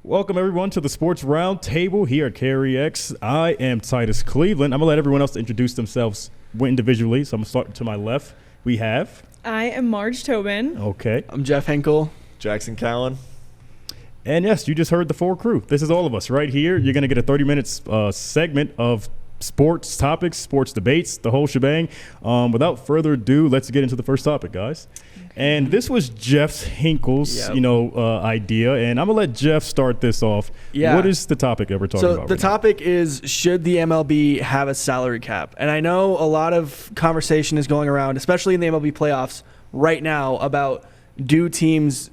Welcome, everyone, to the Sports Roundtable here at KREX. I am Titus Cleveland. I'm going to let everyone else introduce themselves individually, so I'm going to start to my left. We have... I am Marge Tobin. Okay. I'm Jeff Henkel. Jackson Cowan. And yes, you just heard the full crew. This is all of us right here. You're going to get a 30-minute segment of sports topics, sports debates, the whole shebang. Without further ado, let's get into the first topic, guys. And this was Jeff Henkel's, idea, and I'm gonna let Jeff start this off. Yeah. What is the topic that we're talking about? So the topic is, should the MLB have a salary cap? And I know a lot of conversation is going around, especially in the MLB playoffs right now, about do teams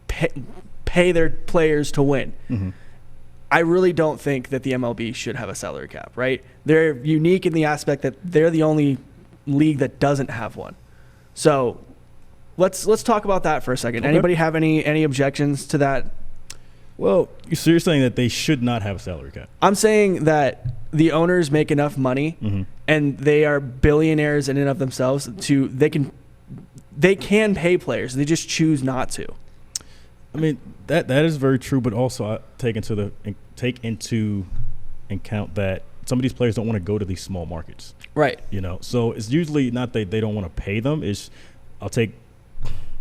pay their players to win? Mm-hmm. I really don't think that the MLB should have a salary cap, right? They're unique in the aspect that they're the only league that doesn't have one. So let's talk about that for a second. Okay. Anybody have any objections to that? Well, so you're saying that they should not have a salary cap? I'm saying that the owners make enough money, mm-hmm. and they are billionaires in and of themselves they can pay players. They just choose not to. I mean, that is very true, but also I take into account that some of these players don't want to go to these small markets. Right. So it's usually not that they don't want to pay them. I'll take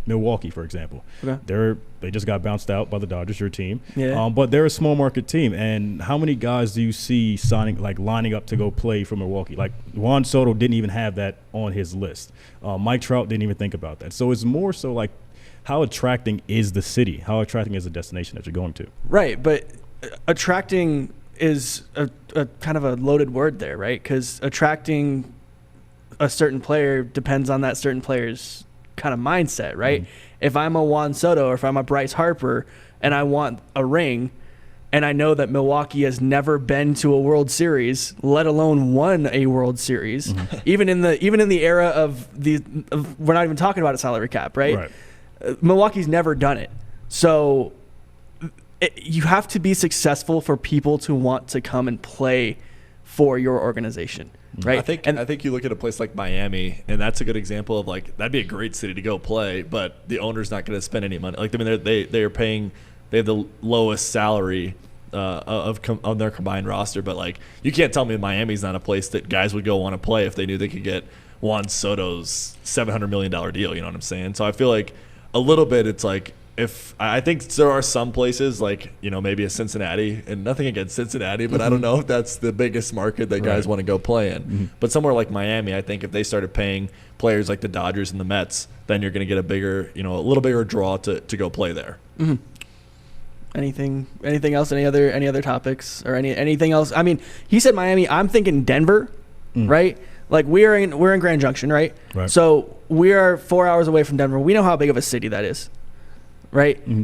Milwaukee, for example. Okay. They just got bounced out by the Dodgers, your team. Yeah. But they're a small market team. And how many guys do you see lining up to go play for Milwaukee? Like Juan Soto didn't even have that on his list. Mike Trout didn't even think about that. So it's more so like, how attracting is the city? How attracting is the destination that you're going to? Right, but attracting is a kind of a loaded word there, right? Because attracting a certain player depends on that certain player's kind of mindset, right? Mm-hmm. If I'm a Juan Soto or if I'm a Bryce Harper and I want a ring, and I know that Milwaukee has never been to a World Series, let alone won a World Series, mm-hmm. even in the era of we're not even talking about a salary cap, right? Milwaukee's never done it. So you have to be successful for people to want to come and play for your organization, right? I think you look at a place like Miami, and that's a good example of that'd be a great city to go play, but the owner's not going to spend any money. They have the lowest salary on their combined roster, but you can't tell me Miami's not a place that guys would go want to play if they knew they could get Juan Soto's $700 million deal. You know what I'm saying? So I feel like a little bit, it's I think there are some places maybe a Cincinnati, and nothing against Cincinnati, but mm-hmm. I don't know if that's the biggest market that guys want to go play in. Mm-hmm. But somewhere like Miami, I think if they started paying players like the Dodgers and the Mets, then you're going to get a little bigger draw to go play there. Mm-hmm. Anything else? Any other topics or anything else? I mean, he said Miami. I'm thinking Denver, right? We're in Grand Junction, right? So we are 4 hours away from Denver. We know how big of a city that is, right? Mm-hmm.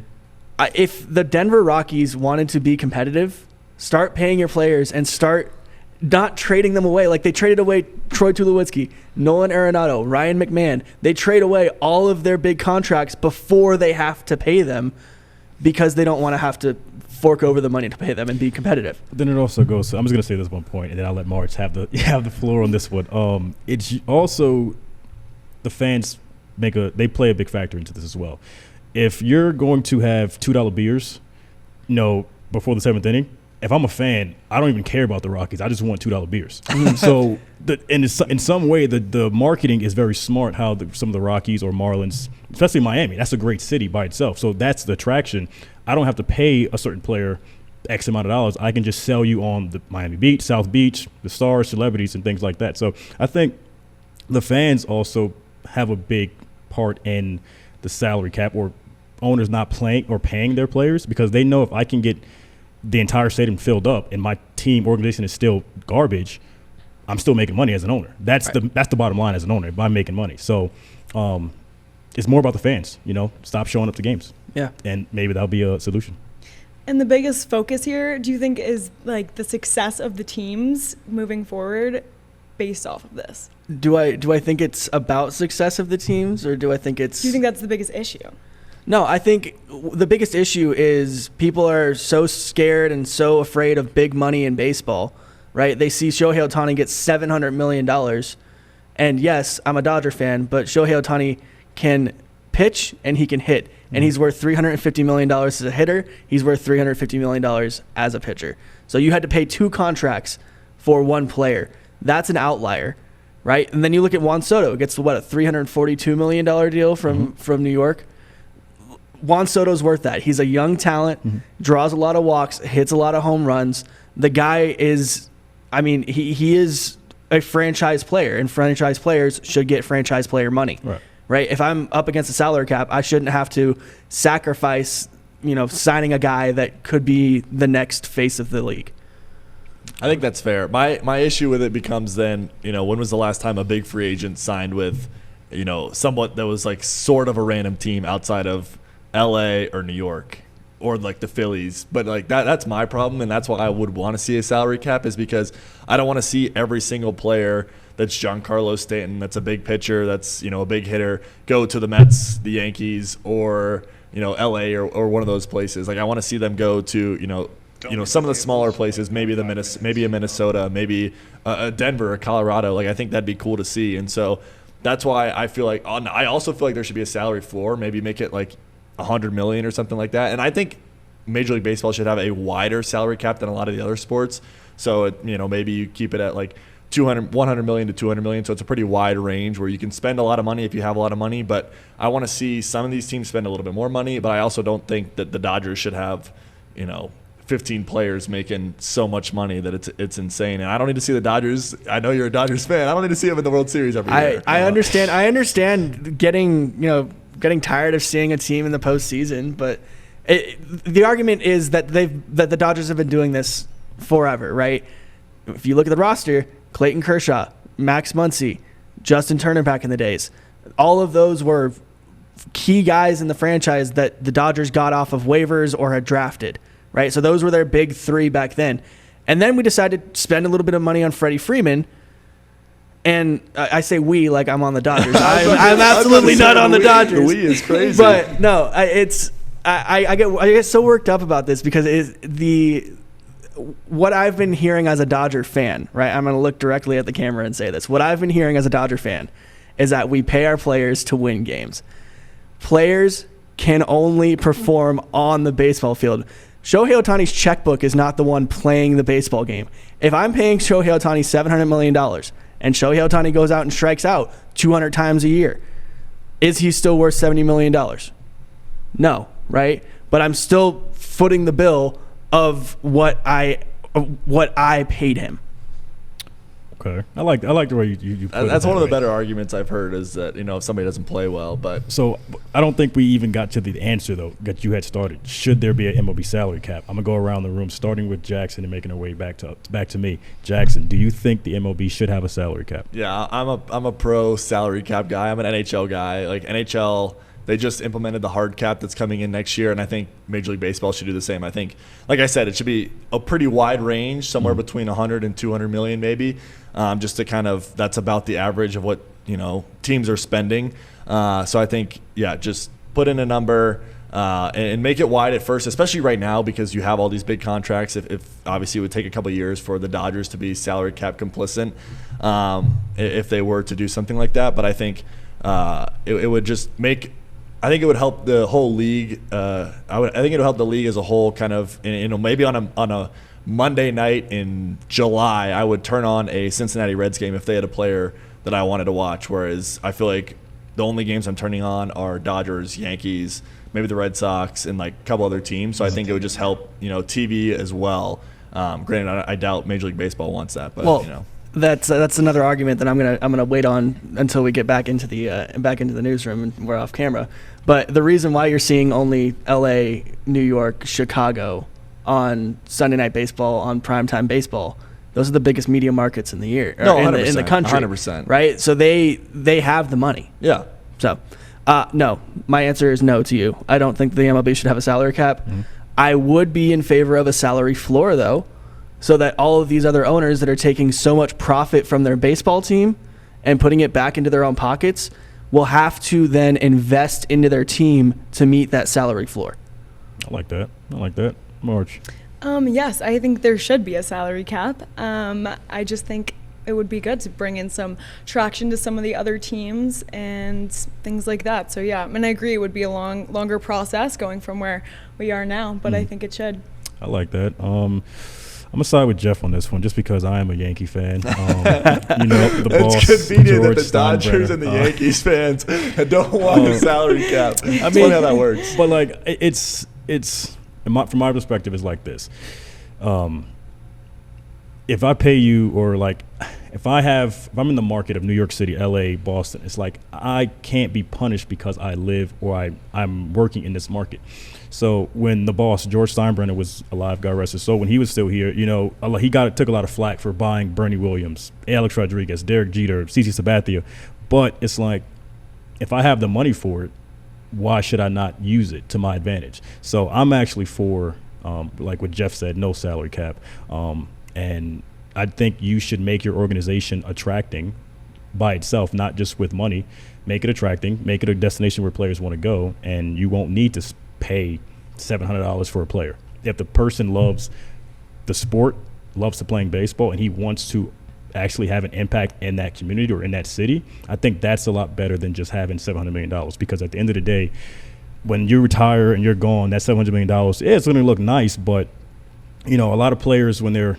If the Denver Rockies wanted to be competitive, start paying your players and start not trading them away. Like they traded away Troy Tulowitzki, Nolan Arenado, Ryan McMahon. They trade away all of their big contracts before they have to pay them because they don't want to have to fork over the money to pay them and be competitive. Then it also goes. I'm just going to say this one point, and then I'll let Marge have the floor on this one. It's also the fans they play a big factor into this as well. If you're going to have $2 beers, before the seventh inning, if I'm a fan, I don't even care about the Rockies. I just want $2 beers. So, in some way, the marketing is very smart. How some of the Rockies or Marlins, especially Miami, that's a great city by itself. So that's the attraction. I don't have to pay a certain player X amount of dollars. I can just sell you on the Miami Beach, South Beach, the stars, celebrities, and things like that. So I think the fans also have a big part in the salary cap or owners not playing or paying their players, because they know if I can get the entire stadium filled up and my team organization is still garbage, I'm still making money as an owner. That's the bottom line as an owner. I'm making money. So it's more about the fans, stop showing up to games. Yeah. And maybe that'll be a solution. And the biggest focus here, do you think, is the success of the teams moving forward based off of this? Do I think it's about success of the teams, or do I think it's... Do you think that's the biggest issue? No, I think the biggest issue is people are so scared and so afraid of big money in baseball, right? They see Shohei Ohtani get $700 million. And yes, I'm a Dodger fan, but Shohei Ohtani can pitch and he can hit. And he's worth $350 million as a hitter. He's worth $350 million as a pitcher. So you had to pay 2 contracts for one player. That's an outlier, right? And then you look at Juan Soto. It gets, a $342 million deal from New York. Juan Soto's worth that. He's a young talent, draws a lot of walks, hits a lot of home runs. The guy is, he is a franchise player, and franchise players should get franchise player money. Right? If I'm up against a salary cap, I shouldn't have to sacrifice, signing a guy that could be the next face of the league. I think that's fair. My issue with it becomes then, when was the last time a big free agent signed with, somewhat that was like sort of a random team outside of LA or New York or like the Phillies. But like that's my problem, and that's why I would want to see a salary cap, is because I don't want to see every single player that's Giancarlo Stanton, that's a big pitcher, that's, a big hitter, go to the Mets, the Yankees, or, LA or one of those places. Like I want to see them go to, some of the smaller places, maybe a Minnesota, maybe a Denver, or Colorado. Like I think that'd be cool to see. And so that's why I feel like I also feel like there should be a salary floor, maybe make it like $100 million or something like that. And I think Major League Baseball should have a wider salary cap than a lot of the other sports. So maybe you keep it at like 100 million to 200 million. So it's a pretty wide range where you can spend a lot of money if you have a lot of money. But I want to see some of these teams spend a little bit more money. But I also don't think that the Dodgers should have, 15 players making so much money that it's insane. And I don't need to see the Dodgers. I know you're a Dodgers fan. I don't need to see them in the World Series every year. I understand getting tired of seeing a team in the postseason, but the argument is that the Dodgers have been doing this forever, right? If you look at the roster, Clayton Kershaw, Max Muncy, Justin Turner back in the days, all of those were key guys in the franchise that the Dodgers got off of waivers or had drafted, right? So those were their big 3 back then. And then we decided to spend a little bit of money on Freddie Freeman. And I say we like I'm on the Dodgers. I'm absolutely not on the Dodgers. The we is crazy. But no, I get so worked up about this because what I've been hearing as a Dodger fan, right? I'm going to look directly at the camera and say this. What I've been hearing as a Dodger fan is that we pay our players to win games. Players can only perform on the baseball field. Shohei Ohtani's checkbook is not the one playing the baseball game. If I'm paying Shohei Ohtani $700 million and Shohei Ohtani goes out and strikes out 200 times a year, is he still worth $70 million? No, right? But I'm still footing the bill of what I paid him. Okay, I like the way you put it. That's one of the better arguments I've heard, is that if somebody doesn't play well. But so I don't think we even got to the answer though that you had started. Should there be an MLB salary cap? I'm gonna go around the room, starting with Jackson and making our way back to me. Jackson, do you think the MLB should have a salary cap? Yeah, I'm a pro salary cap guy. I'm an NHL guy. Like NHL, they just implemented the hard cap that's coming in next year, and I think Major League Baseball should do the same. I think, like I said, it should be a pretty wide range, somewhere between 100 and 200 million maybe, just to kind of, that's about the average of what teams are spending. So I think, just put in a number and make it wide at first, especially right now because you have all these big contracts. If obviously it would take a couple of years for the Dodgers to be salary cap complicit, if they were to do something like that. But I think it would just make. I think it would help the whole league. I think it would help the league as a whole. Kind of, maybe on a Monday night in July, I would turn on a Cincinnati Reds game if they had a player that I wanted to watch. Whereas I feel like the only games I'm turning on are Dodgers, Yankees, maybe the Red Sox, and like a couple other teams. So I think it would just help, TV as well. Granted, I doubt Major League Baseball wants that, but That's another argument that I'm gonna wait on until we get back into the newsroom and we're off camera. But the reason why you're seeing only LA, New York, Chicago on Sunday Night Baseball, on primetime baseball, those are the biggest media markets in the year, in the country, 100%, right? So they have the money. Yeah. So, no, my answer is no to you. I don't think the MLB should have a salary cap. Mm-hmm. I would be in favor of a salary floor though, so that all of these other owners that are taking so much profit from their baseball team and putting it back into their own pockets will have to then invest into their team to meet that salary floor. I like that. Marge. Yes, I think there should be a salary cap. I just think it would be good to bring in some traction to some of the other teams and things like that. So yeah, and I agree it would be a longer process going from where we are now, but I think it should. I like that. I'm gonna side with Jeff on this one, just because I am a Yankee fan. The boss, it's convenient George that the Dodgers Steinbrenner, and the Yankees fans don't want a salary cap. It's funny how that works. But like, it's from my perspective, it's like this. If I pay you, or like, if I'm in the market of New York City, LA, Boston, it's like I can't be punished because I live or I'm working in this market. So when the boss, George Steinbrenner, was alive, God rest his soul, when he was still here, he took a lot of flack for buying Bernie Williams, Alex Rodriguez, Derek Jeter, CC Sabathia. But it's like, if I have the money for it, why should I not use it to my advantage? So I'm actually for, like what Jeff said, no salary cap. And I think you should make your organization attracting by itself, not just with money. Make it attracting, make it a destination where players want to go, and you won't need to pay $700 for a player. If the person loves the sport, loves to playing baseball, and he wants to actually have an impact in that community or in that city, I think that's a lot better than just having $700 million. Because at the end of the day, when you retire and you're gone, that $700 million, it's going to look nice, but a lot of players, when they're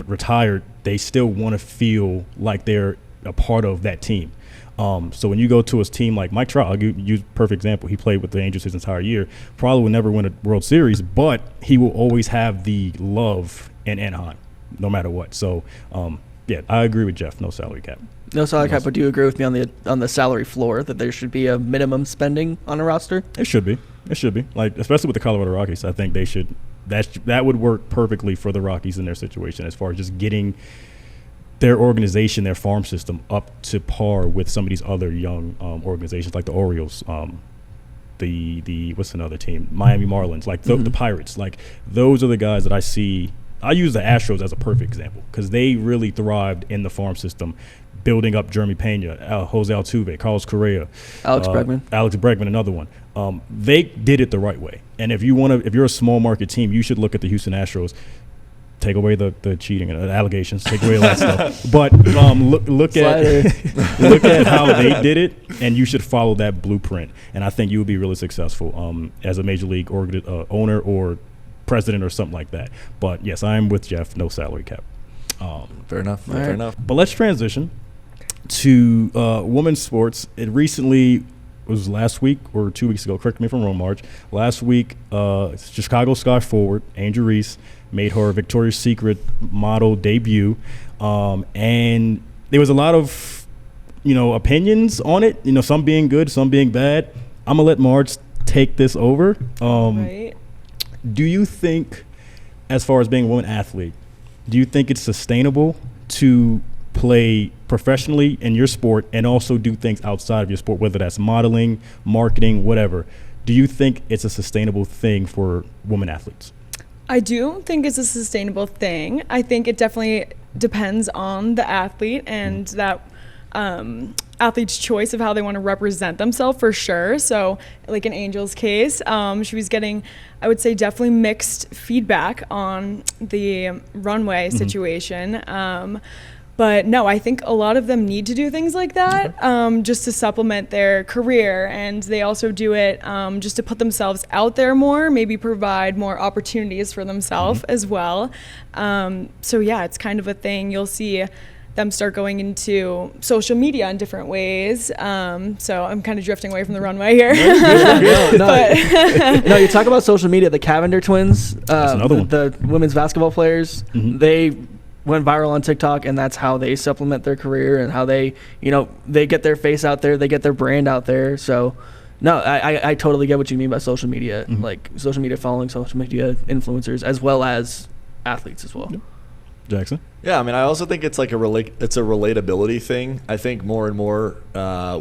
retired, they still want to feel like they're a part of that team. So when you go to a team like Mike Trout, I'll use a perfect example. He played with the Angels his entire year. Probably will never win a World Series, but he will always have the love in Anaheim, no matter what. So, I agree with Jeff. No salary cap. No salary cap, but do you agree with me on the salary floor that there should be a minimum spending on a roster? It should be. Like, especially with the Colorado Rockies, I think they should. That would work perfectly for the Rockies in their situation, as far as just getting their organization, their farm system, up to par with some of these other young organizations, like the Orioles, the what's another team, Miami Marlins, like the Pirates. Like, those are the guys that I see. I use the Astros as a perfect example because they really thrived in the farm system, building up Jeremy Pena, Jose Altuve, Carlos Correa, Alex Bregman, another one. They did it the right way. And if you're a small market team, you should look at the Houston Astros. Take away the cheating and allegations. Take away all that stuff. But look at how they did it, and you should follow that blueprint. And I think you would be really successful as a major league owner or president or something like that. But yes, I am with Jeff. No salary cap. Fair enough. Fair enough. But let's transition to women's sports. It recently was last week or 2 weeks ago. Correct me if I'm wrong, Marge. Last week, Chicago Sky forward Angel Reese made her Victoria's Secret model debut, and there was a lot of opinions on it. Some being good, some being bad. I'm gonna let Marge take this over. Right. Do you think, as far as being a woman athlete, do you think it's sustainable to play professionally in your sport and also do things outside of your sport, whether that's modeling, marketing, whatever? Do you think it's a sustainable thing for women athletes? I do think it's a sustainable thing. I think it definitely depends on the athlete and that athlete's choice of how they want to represent themselves, for sure. So like in Angel's case, she was getting, I would say, definitely mixed feedback on the runway situation. But no, I think a lot of them need to do things like that just to supplement their career. And they also do it just to put themselves out there more, maybe provide more opportunities for themselves as well. So yeah, it's kind of a thing. You'll see them start going into social media in different ways. So I'm kind of drifting away from the runway here. No, you talk about social media. The Cavender twins, That's another one. the women's basketball players, they went viral on TikTok, and that's how they supplement their career and how they, they get their face out there, they get their brand out there. So, no, I totally get what you mean by social media, like social media following, social media influencers, as well as athletes as well. Jackson? Yeah, I mean, I also think it's like it's a relatability thing. I think more and more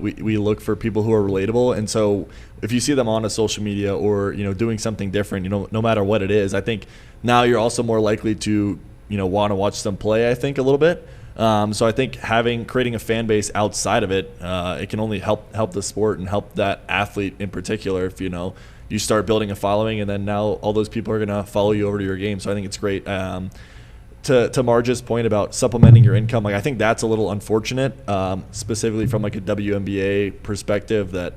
we look for people who are relatable, and so if you see them on a social media or doing something different, no matter what it is, I think now you're also more likely to want to watch them play, I think, a little bit. So I think creating a fan base outside of it, it can only help the sport and help that athlete in particular if you start building a following, and then now all those people are going to follow you over to your game. So I think it's great. to Marge's point about supplementing your income, like I think that's a little unfortunate, specifically from like a WNBA perspective, that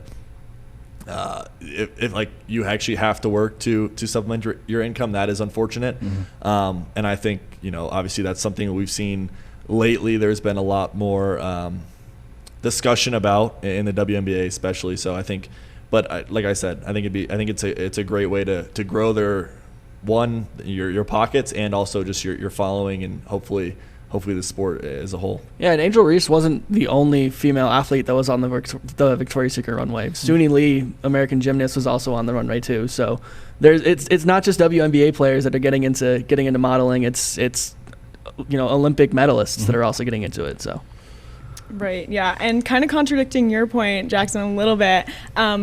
if like you actually have to work to supplement your income, that is unfortunate. And I think, you know, obviously that's something we've seen lately. There's been a lot more discussion about in the WNBA especially. So I think, but like I said, I think it's a great way to grow your pockets, and also just your following, and hopefully the sport as a whole. Yeah, and Angel Reese wasn't the only female athlete that was on the Victoria's Secret runway. Suni Lee, American gymnast, was also on the runway too. So it's not just WNBA players that are getting into modeling. It's you know, Olympic medalists that are also getting into it. So. Right, yeah, and kind of contradicting your point, Jackson, a little bit,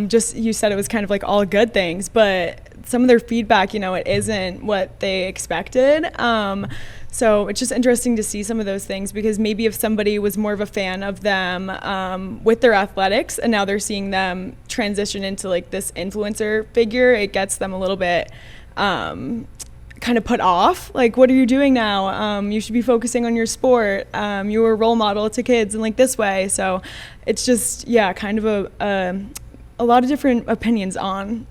just you said it was kind of like all good things, but some of their feedback, you know, it isn't what they expected. So it's just interesting to see some of those things, because maybe if somebody was more of a fan of them with their athletics, and now they're seeing them transition into like this influencer figure, it gets them a little bit kind of put off. Like, what are you doing now? You should be focusing on your sport. You were a role model to kids and like this way. So it's just, yeah, kind of a lot of different opinions on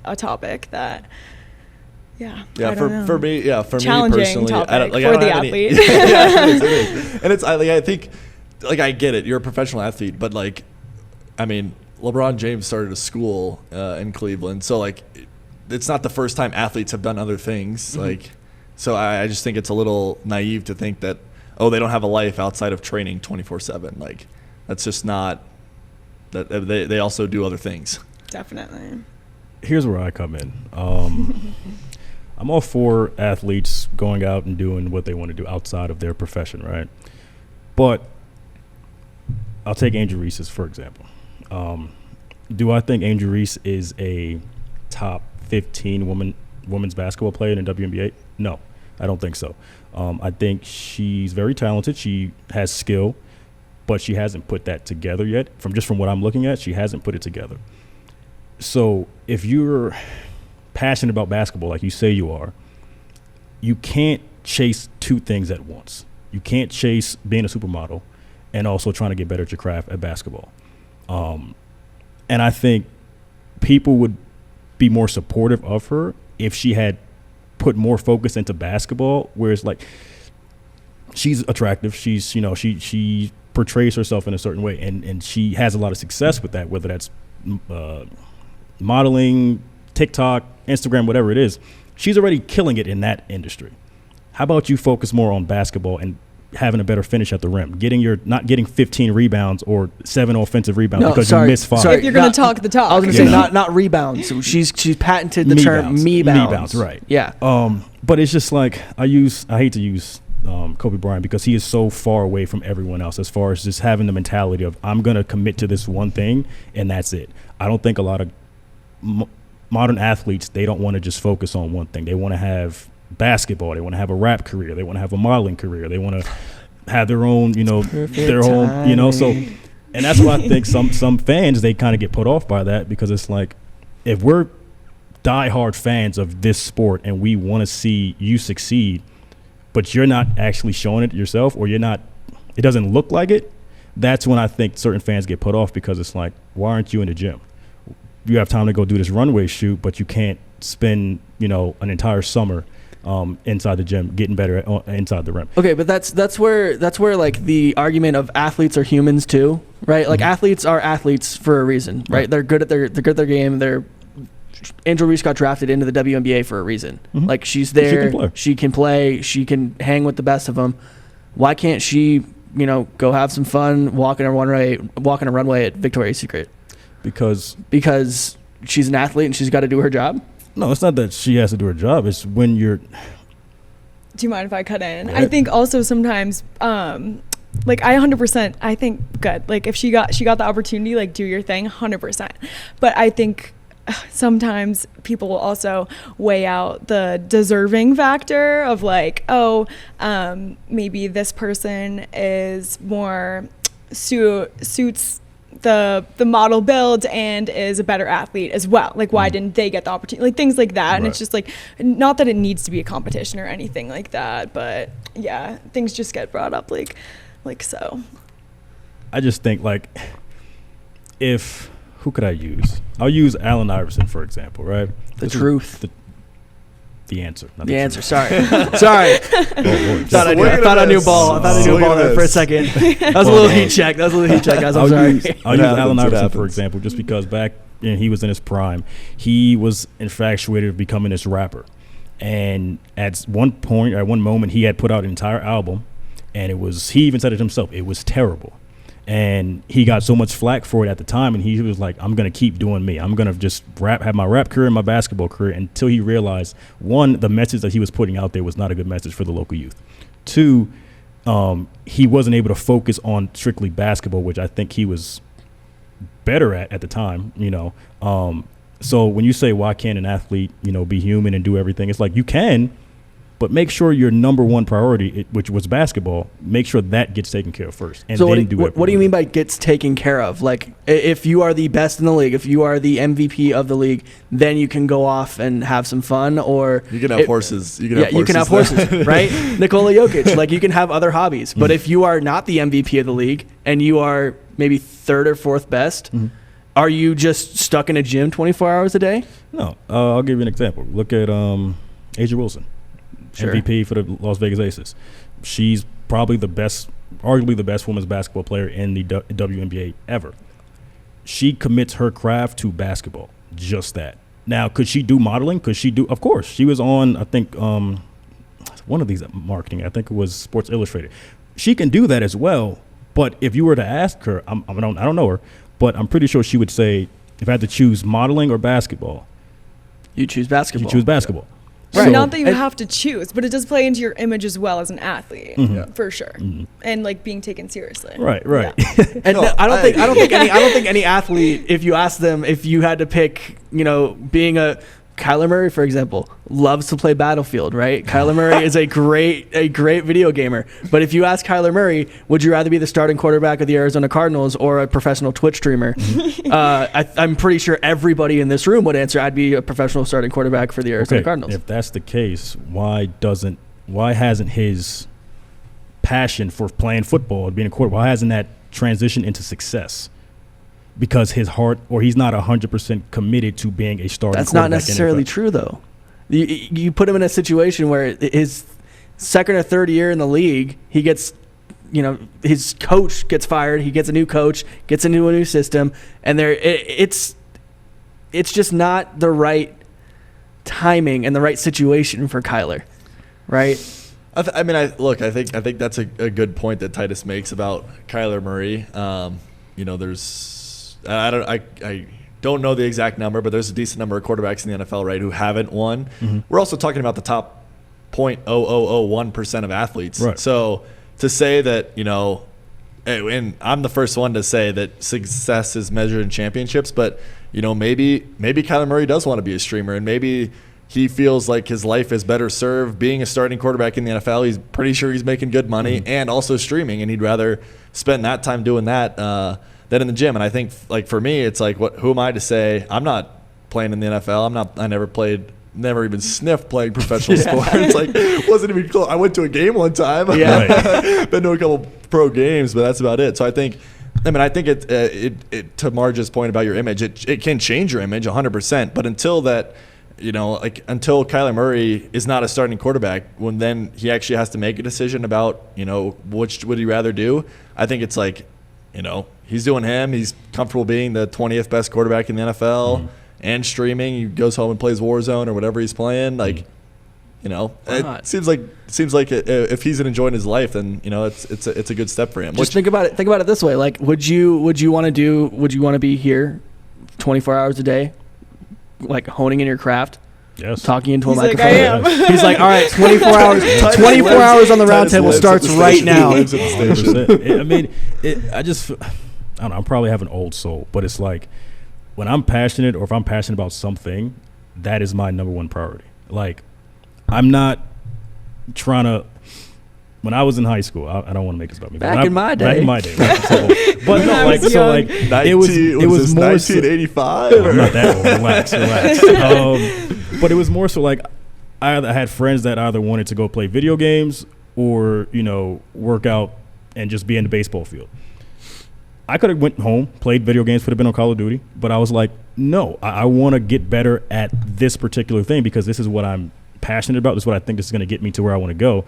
a topic that, yeah, for me challenging personally, topic for the athlete. It is. And it's I think, like, I get it, you're a professional athlete, but like, I mean, LeBron James started a school in Cleveland, so like, it's not the first time athletes have done other things. Like, so I just think it's a little naive to think that, oh, they don't have a life outside of training 24/7. Like, that's just not, that they also do other things. Definitely. Here's where I come in. I'm all for athletes going out and doing what they want to do outside of their profession, right? But I'll take Angel Reese for example. Do I think Angel Reese is a top 15 women's basketball player in the WNBA? No, I don't think so. I think she's very talented. She has skill, but she hasn't put that together yet. From what I'm looking at, she hasn't put it together. So if you're passionate about basketball, like you say you are, you can't chase two things at once. You can't chase being a supermodel and also trying to get better at your craft at basketball. And I think people would be more supportive of her if she had put more focus into basketball, where it's like, she's attractive, she's, you know, she portrays herself in a certain way, and she has a lot of success with that, whether that's modeling, TikTok, Instagram, whatever it is. She's already killing it in that industry. How about you focus more on basketball and having a better finish at the rim, not getting 15 rebounds or 7 offensive rebounds because you missed 5. If you're going to talk the talk. I was going to say not rebounds. So she's patented the term me bounds. Right. Yeah. But it's just like, I hate to use Kobe Bryant, because he is so far away from everyone else as far as just having the mentality of, I'm going to commit to this one thing and that's it. I don't think a lot of modern athletes, they don't want to just focus on one thing. They want to have basketball, they want to have a rap career, they want to have a modeling career, they want to have their own, you know, so, and that's why I think some fans, they kind of get put off by that, because it's like, if we're diehard fans of this sport and we want to see you succeed, but you're not actually showing it yourself, or it doesn't look like it, that's when I think certain fans get put off, because it's like, why aren't you in the gym? You have time to go do this runway shoot, but you can't spend, you know, an entire summer inside the gym getting better inside the rim. Okay, but that's where like the argument of athletes are humans too, right? Like, athletes are athletes for a reason, right? They're good at their game. Angel Reese got drafted into the WNBA for a reason. Like, she's there, she can play, she can hang with the best of them. Why can't she, you know, go have some fun walking a runway at Victoria's Secret? Because she's an athlete and she's got to do her job? No, it's not that she has to do her job. It's when you're... Do you mind if I cut in? Right. I think also sometimes, like, I 100%, I think good. Like, if she got the opportunity, like, do your thing, 100%. But I think sometimes people will also weigh out the deserving factor of like, maybe this person is more suits the model build and is a better athlete as well. Like, why didn't they get the opportunity? Like, things like that. And it's just like, not that it needs to be a competition or anything like that, but yeah, things just get brought up like so. I just think, like, who could I use? I'll use Allen Iverson, for example, right? The truth. The answer. The answer. Sorry. Sorry. Thought I knew ball. I thought I knew ball there for a second. That was a little heat check. Guys. I'm sorry. I'll use Allen Iverson, for example, just because back when he was in his prime, he was infatuated with becoming this rapper. And at one moment, he had put out an entire album, and he even said it himself, it was terrible. And he got so much flack for it at the time, and he was like, I'm going to keep doing me. I'm going to just have my rap career and my basketball career, until he realized, one, the message that he was putting out there was not a good message for the local youth. Two, he wasn't able to focus on strictly basketball, which I think he was better at the time, So when you say, why can't an athlete, be human and do everything? It's like, you can, but make sure your number one priority, which was basketball, make sure that gets taken care of first. And so then what do you mean by gets taken care of? Like, if you are the best in the league, if you are the MVP of the league, then you can go off and have some fun, or you can have horses. You can have horses, right? Nikola Jokic, like, you can have other hobbies. But if you are not the MVP of the league and you are maybe third or fourth best, are you just stuck in a gym 24 hours a day? No. I'll give you an example. Look at A'ja Wilson. Sure. MVP for the Las Vegas Aces. She's probably arguably the best women's basketball player in the WNBA ever. She commits her craft to basketball, just that. Now, could she do modeling? Of course. She was on, I think, one of these marketing. I think it was Sports Illustrated. She can do that as well. But if you were to ask her, I don't know her, but I'm pretty sure she would say, if I had to choose modeling or basketball, you choose basketball. You choose basketball. Right. Not that you have to choose, but it does play into your image as well as an athlete, for sure, and like being taken seriously. Right. Yeah. And I don't think any athlete, if you ask them if you had to pick, being a Kyler Murray, for example, loves to play Battlefield, right? Kyler Murray is a great video gamer. But if you ask Kyler Murray, would you rather be the starting quarterback of the Arizona Cardinals or a professional Twitch streamer? I'm pretty sure everybody in this room would answer, I'd be a professional starting quarterback for the Arizona Cardinals. If that's the case, why hasn't his passion for playing football and being a quarterback, why hasn't that transitioned into success? Because his heart, or he's not 100% committed to being a starting quarterback. That's not necessarily true, though. You put him in a situation where his second or third year in the league, he gets, his coach gets fired, he gets a new coach, gets into a new system, and it's just not the right timing and the right situation for Kyler, right? I think that's a good point that Titus makes about Kyler Murray. There's I don't know the exact number, but there's a decent number of quarterbacks in the NFL, right, who haven't won. We're also talking about the top 0.0001% of athletes. Right. So to say that, and I'm the first one to say that success is measured in championships, but maybe Kyler Murray does want to be a streamer, and maybe he feels like his life is better served being a starting quarterback in the NFL. He's pretty sure he's making good money and also streaming, and he'd rather spend that time doing that than in the gym. And I think, like, for me, it's like, who am I to say I'm not playing in the NFL? I never even sniffed playing professional sports. Like, wasn't even close. I went to a game one time. Yeah. Been to a couple pro games, but that's about it. So I think it to Marge's point about your image, it can change your image 100%. But until that, until Kyler Murray is not a starting quarterback, when then he actually has to make a decision about, which would he rather do. I think it's like, he's doing him. He's comfortable being the 20th best quarterback in the NFL and streaming. He goes home and plays Warzone or whatever he's playing. Like, it seems like if he's enjoying his life, then it's a good step for him. Just think about it this way. Like, would you want to be here 24 hours a day, like honing in your craft? Yes. Talking into a He's microphone. Like, I am. He's like, all right, 24 hours. 24 hours on the roundtable starts right now. I don't know. I'm probably have an old soul, but it's like, when I'm passionate, or if I'm passionate about something, that is my number one priority. Like, I'm not trying to when I was in high school, I don't want to make this about me. Back in my day. Back in my day. Right? So, but When no, I like was so, young. like it was more. 1985. I'm not that old. Relax. But it was more so like I had friends that either wanted to go play video games or work out and just be in the baseball field. I could have went home, played video games, could have been on Call of Duty, but I was like, no, I want to get better at this particular thing because this is what I'm passionate about. This is what I think this is going to get me to where I want to go.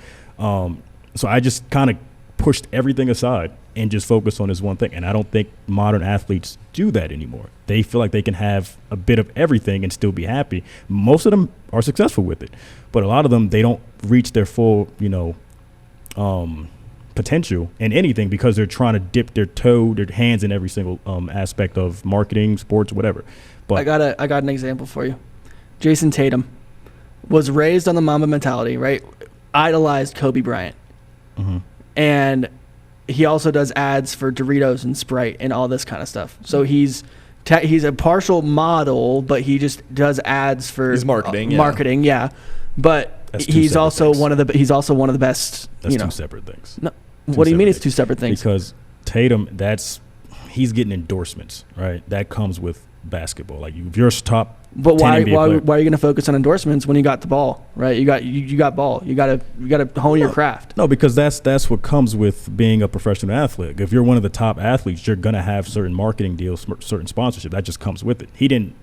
So I just kind of pushed everything aside and just focused on this one thing. And I don't think modern athletes do that anymore. They feel like they can have a bit of everything and still be happy. Most of them are successful with it, but a lot of them, they don't reach their full, potential in anything because they're trying to dip their hands in every single aspect of marketing, sports, whatever. But I got an example for you. Jason Tatum was raised on the Mamba mentality, right? Idolized Kobe Bryant. Mm-hmm. And he also does ads for Doritos and Sprite and all this kind of stuff. So he's a partial model, but he just does ads for He's marketing, yeah. marketing, yeah. But That's two he's separate also things. he's also one of the best. That's two separate things. No, Two what do you mean separate it's two separate things? Because Tatum, he's getting endorsements, right? That comes with basketball. Like if you're a top. But 10 why NBA player. are you going to focus on endorsements when you got the ball, right? You got ball. You got to hone your craft. No, because that's what comes with being a professional athlete. If you're one of the top athletes, you're gonna have certain marketing deals, certain sponsorship. That just comes with it.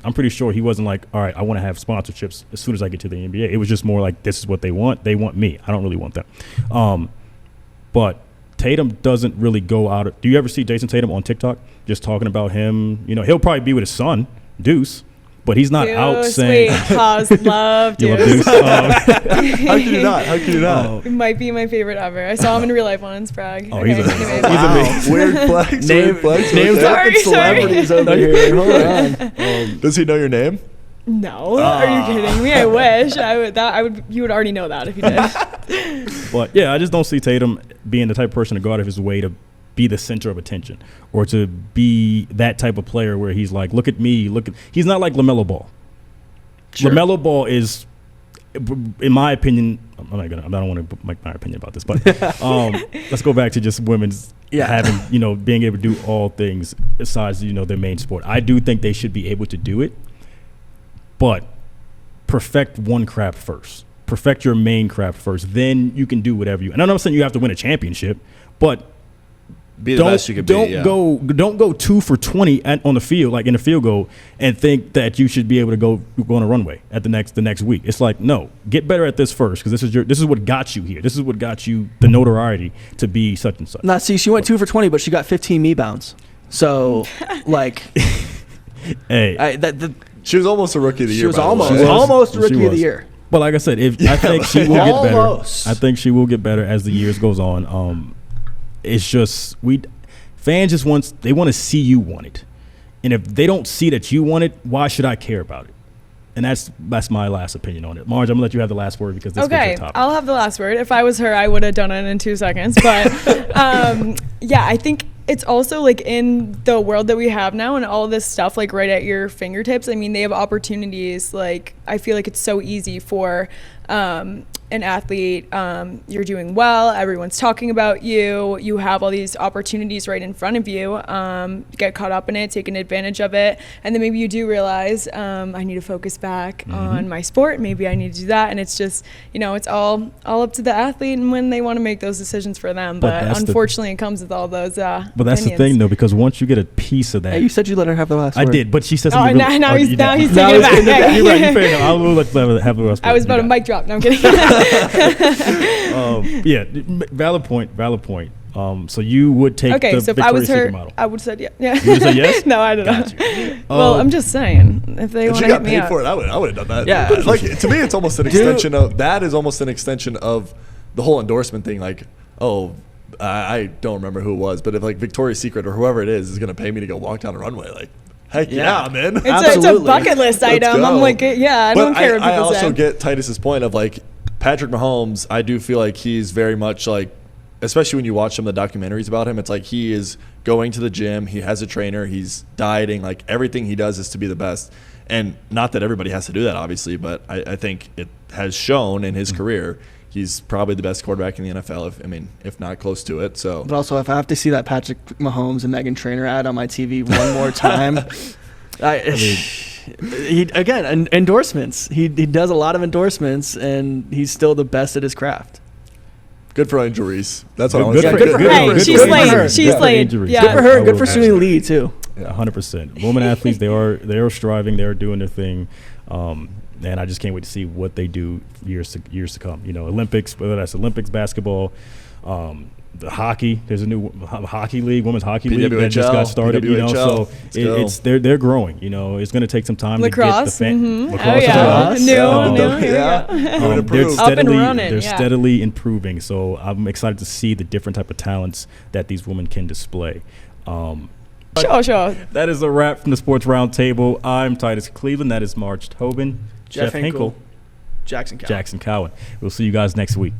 I'm pretty sure he wasn't like, all right, I want to have sponsorships as soon as I get to the NBA. It was just more like, this is what they want. They want me. I don't really want them. But Tatum doesn't really go out. Do you ever see Jason Tatum on TikTok just talking about him? He'll probably be with his son, Deuce. But he's not out saying. Wait, pause. Love You love Deuce. Deuce? How can you not? How can you not? It might be my favorite ever. I saw him in real life once, Bragg. Oh, he's amazing. anyway. He's amazing. Weird flex. Name- Weird flex. Names Okay. Sorry, dropping celebrities over here. Hold on. Does he know your name? No, are you kidding me? I wish I would. You would already know that if you did. But yeah, I just don't see Tatum being the type of person to go out of his way to be the center of attention or to be that type of player where he's like, look at me, he's not like LaMelo Ball. Sure. LaMelo Ball is, in my opinion, I don't want to make my opinion about this, but let's go back to just women's having, being able to do all things besides, their main sport. I do think they should be able to do it, but perfect one craft first. Perfect your main craft first. Then you can do whatever you. And I'm not saying you have to win a championship, but Be the best you could be. Don't go 2 for 20 on the field, like in a field goal, and think that you should be able to go on a runway at the next week. It's like, no, get better at this first because this is what got you here. This is what got you the notoriety to be such and such. Now, see, she went 2 for 20, but she got 15 me bounds. So, like, Hey, She was almost a rookie of the year. she was by the way. almost She rookie of the was. year. but like I said, I think she will get better. Almost. I think she will get better as the years goes on. It's just fans just want to see you want it, and if they don't see that you want it, why should I care about it? And that's my last opinion on it. Marge, I'm gonna let you have the last word because this was Okay, your topic. I'll have the last word. If I was her, I would have done it in 2 seconds. But yeah, I think it's also like in the world that we have now and all this stuff like right at your fingertips. I mean, they have opportunities. Like I feel like it's so easy for an athlete. You're doing well. Everyone's talking about you. You have all these opportunities right in front of you. Get caught up in it, taking advantage of it, and then maybe you do realize I need to focus back on my sport. Maybe I need to do that, and it's just it's all up to the athlete and when they want to make those decisions for them. But unfortunately, it comes with all those. But that's the thing, though, because once you get a piece of that, Hey, you said you let her have the last word. I did, but she said Oh, something. now he's taking it You're back. right. You're fair enough. I will let her have the rest. I was about a mic drop. No, I'm kidding. Yeah, valid point. So you would take Okay, the so if I was Victoria's Secret her, model. I would have said yeah. You would say yes? No, I don't know. Well, I'm just saying if they If want she to got hit me paid up. for it, I would have done that. Yeah. Like to me, it's almost an extension of that. Is almost an extension of the whole endorsement thing. Like, I don't remember who it was, but if like Victoria's Secret or whoever it is going to pay me to go walk down a runway, like, heck yeah, man. It's a Absolutely. bucket list Let's item. go. I'm like, yeah, I don't care what I people also say. get Titus's point of like Patrick Mahomes. I do feel like he's very much like, especially when you watch some of the documentaries about him, it's like he is going to the gym, he has a trainer, he's dieting, like everything he does is to be the best. And not that everybody has to do that, obviously, but I think it has shown in his career He's probably the best quarterback in the NFL, if not close to it. So, But also, if I have to see that Patrick Mahomes and Meghan Trainor ad on my TV one more time, endorsements. He does a lot of endorsements, and he's still the best at his craft. good for Angel Reese. That's what I want Good to say. for- Good for good- her. Hey, good she's for slayed. her. She's Good for slayed. injuries. Yeah. Good for her. I Good for will- Suni Lee too. 100%. Women athletes, they are striving, they are doing their thing, and I just can't wait to see what they do years to come. Olympics, whether that's Olympics basketball, the hockey. There's a new hockey league, women's hockey league that just got started. PWHL. They're growing. It's going to take some time Lacrosse. to get the Mhm. lacrosse. Oh, yeah. Lacrosse. New. Oh, Here we yeah. go. They're Up and steadily, running, they're yeah. steadily improving. So I'm excited to see the different type of talents that these women can display. Sure. That is a wrap from the Sports Roundtable. I'm Titus Cleveland. That is Marge Tobin, Jeff Jeff Hinkle, Jackson Cowan. Jackson Cowan. We'll see you guys next week.